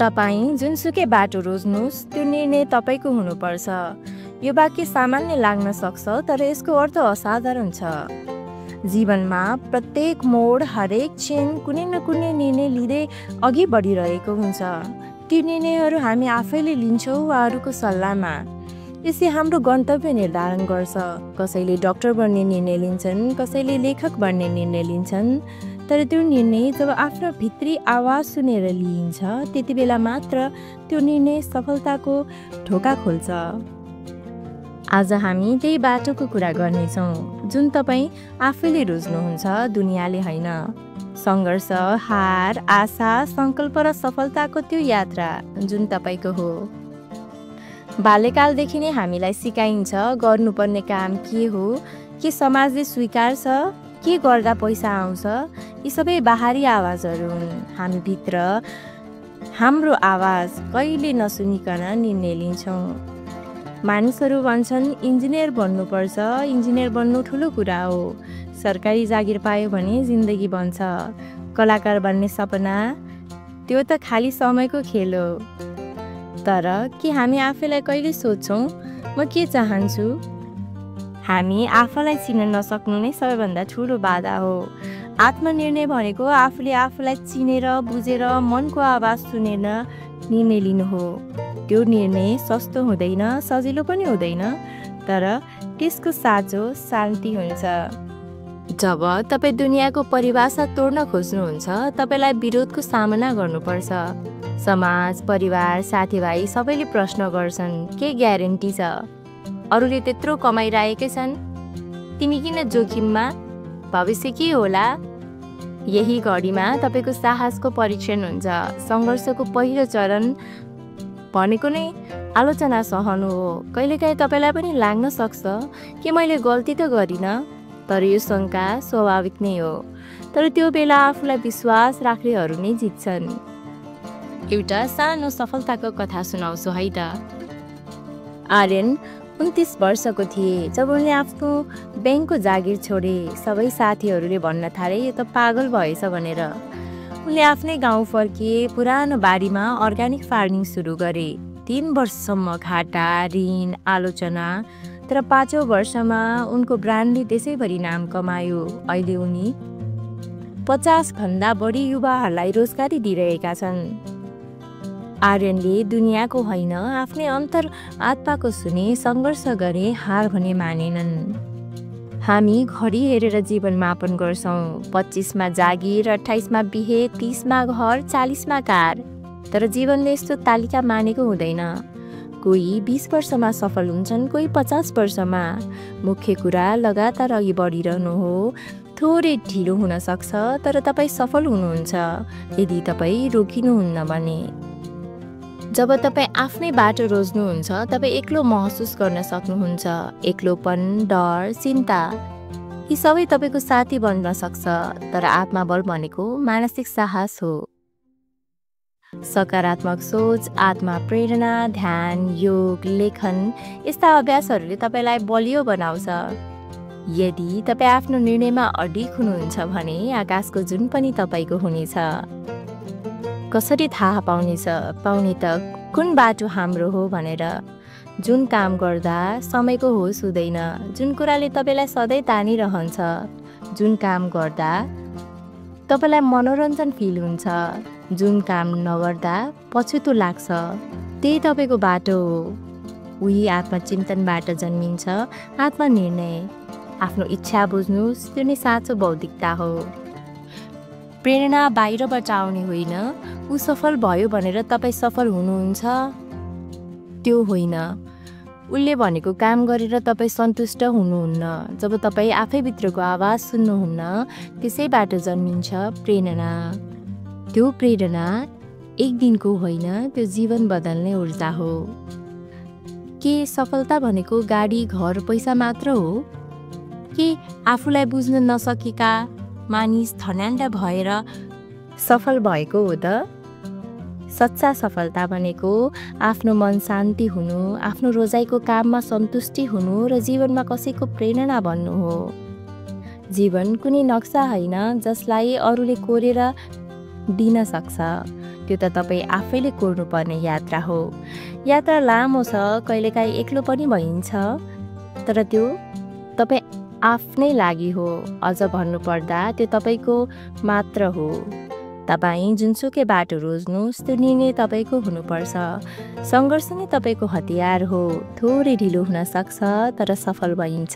तपाईं जुनसुकै बाटो रोज्नुहोस् त्यो निर्णय तपाईँको हुनुपर्छ। यो वाक्य सामान्य लाग्न सक्छ, तर यसको अर्थ असाधारण छ। जीवनमा प्रत्येक मोड, हरेक क्षण कुनै न कुनै निर्णय लिँदै अघि बढिरहेको हुन्छ। ती निर्णयहरू हामी आफैले लिन्छौँ वा अरूको सल्लाहमा। यसले हाम्रो गन्तव्य निर्धारण गर्छ। कसैले डाक्टर बन्ने निर्णय लिन्छन्, कसैले लेखक बन्ने निर्णय लिन्छन्, तर त्यो निर्णय जब आफ्नो भित्री आवाज सुनेर लिइन्छ त्यति बेला मात्र त्यो निर्णय सफलताको ढोका खोल्छ। आज हामी त्यही बाटोको कुरा गर्नेछौँ जुन तपाईँ आफैले रोज्नुहुन्छ, दुनियाँले होइन। सङ्घर्ष, हार, आशा, सङ्कल्प र सफलताको त्यो यात्रा जुन तपाईँको हो। बाल्यकालदेखि नै हामीलाई सिकाइन्छ गर्नुपर्ने काम के हो, के समाजले स्वीकार्छ, के गर्दा पैसा आउँछ। यी सबै बाहिरी आवाजहरू हुन्। हामीभित्र हाम्रो आवाज कहिले नसुनिकन निर्णय लिन्छौँ। मानिसहरू भन्छन् इन्जिनियर बन्नुपर्छ, इन्जिनियर बन्नु ठुलो कुरा हो, सरकारी जागिर पायो भने जिन्दगी बन्छ। कलाकार बन्ने सपना त्यो त खाली समयको खेल हो। तर के हामी आफैलाई कहिले सोध्छौँ म के चाहन्छु? हामी आफूलाई चिन्न नसक्नु नै सबैभन्दा ठुलो बाधा हो। आत्मनिर्णय भनेको आफूले आफूलाई चिनेर बुझेर मनको आवाज सुनेर निर्णय लिनु हो। त्यो निर्णय सस्तो हुँदैन, सजिलो पनि हुँदैन, तर त्यसको साँचो शान्ति हुन्छ। जब तपाईँ दुनियाँको परिभाषा तोड्न खोज्नुहुन्छ, तपाईँलाई विरोधको सामना गर्नुपर्छ। समाज, परिवार, साथीभाइ सबैले प्रश्न गर्छन्, के ग्यारेन्टी छ? अरूले त्यत्रो कमाइरहेकै छन्, तिमी किन जोखिममा? भविष्य के होला? यही घडीमा तपाईँको साहसको परीक्षण हुन्छ। सङ्घर्षको पहिलो चरण भनेको नै आलोचना सहनु हो। कहिलेकाहीँ तपाईँलाई पनि लाग्न सक्छ कि मैले गल्ती त गरिनँ, तर यो शङ्का स्वाभाविक नै हो। तर त्यो बेला आफूलाई विश्वास राख्नेहरू नै जित्छन्। एउटा सानो सफलताको कथा सुनाउँछु है त। आर्यन 29 वर्षको थिए जब उनले आफ्नो ब्याङ्कको जागिर छोडे। सबै साथीहरूले भन्न थाले यो त पागल भएछ भनेर। उनले आफ्नै गाउँ फर्किए, पुरानो बारीमा अर्ग्यानिक फार्मिङ सुरु गरे। 3 वर्षसम्म घाटा, ऋण, आलोचना, तर 5औँ वर्षमा उनको ब्रान्डले देशैभरि नाम कमायो। अहिले उनी 50 भन्दा बढी युवाहरूलाई रोजगारी दिइरहेका छन्। आर्यनले दुनियाँको होइन आफ्नै अन्तर आत्माको सुने, सङ्घर्ष गरे, हार भने मानेनन्। हामी घडी हेरेर जीवन मापन गर्छौँ। 25मा जागिर, 28मा बिहे, 30मा घर, 40मा कार। तर जीवनले यस्तो तालिका मानेको हुँदैन। कोही 20 वर्षमा सफल हुन्छन्, कोही 50 वर्षमा। मुख्य कुरा लगातार अघि बढिरहनु हो। थोरै ढिलो हुन सक्छ, तर तपाईँ सफल हुनुहुन्छ यदि तपाईँ रोकिनुहुन्न भने। जब तपाईँ आफ्नै बाटो रोज्नुहुन्छ, तपाईँ एक्लो महसुस गर्न सक्नुहुन्छ। एक्लोपन, डर, चिन्ता यी सबै तपाईँको साथी बन्न सक्छ, तर आत्मबल भनेको मानसिक साहस हो। सकारात्मक सोच, आत्मा प्रेरणा, ध्यान, योग, लेखन यस्ता अभ्यासहरूले तपाईँलाई बलियो बनाउँछ। यदि तपाईँ आफ्नो निर्णयमा अडिग हुनुहुन्छ भने आकाशको जुन पनि तपाईँको हुनेछ। कसरी थाहा पाउने त कुन बाटो हाम्रो हो भनेर? जुन काम गर्दा समयको होस हुँदैन, जुन कुराले तपाईँलाई सधैँ तानिरहन्छ, जुन काम गर्दा तपाईँलाई मनोरञ्जन फिल हुन्छ, जुन काम नगर्दा पछुतो लाग्छ, त्यही तपाईँको बाटो हो। उही आत्मचिन्तनबाट जन्मिन्छ आत्मनिर्णय। आफ्नो इच्छा बुझ्नुहोस्, त्यो नै साँचो बौद्धिकता हो। प्रेरणा बाहिरबाट आउने होइन, ऊ सफल भयो भनेर तपाईँ सफल हुनुहुन्छ त्यो होइन। उसले भनेको काम गरेर तपाईँ सन्तुष्ट हुनुहुन्न। जब तपाईँ आफैभित्रको आवाज सुन्नुहुन्न, त्यसैबाट जन्मिन्छ प्रेरणा। त्यो प्रेरणा एक दिनको होइन, त्यो जीवन बदल्ने ऊर्जा हो। के सफलता भनेको गाडी, घर, पैसा मात्र हो? के आफूलाई बुझ्न नसकेका मानिस धन्यान्ड भएर सफल भएको हो त? सच्चा सफलता भनेको आफ्नो मन शान्ति हुनु, आफ्नो रोजाइको काममा सन्तुष्टि हुनु र जीवनमा कसैको प्रेरणा बन्नु हो। जीवन कुनै नक्सा होइन जसलाई अरूले कोरेर दिन सक्छ। त्यो त तपाईँ आफैले कोर्नुपर्ने यात्रा हो। यात्रा लामो छ, कहिलेकाहीँ एक्लो पनि भइन्छ, तर त्यो तपाईँ आफ्नै लागि हो। अझ भन्नुपर्दा त्यो तपाईँको मात्र हो। तपाईँ जुनसुकै बाटो रोज्नुहोस्, त्यो निर्णय तपाईँको हुनुपर्छ। सङ्घर्ष नै तपाईँको हतियार हो। थोरै ढिलो हुन सक्छ, तर सफल भइन्छ।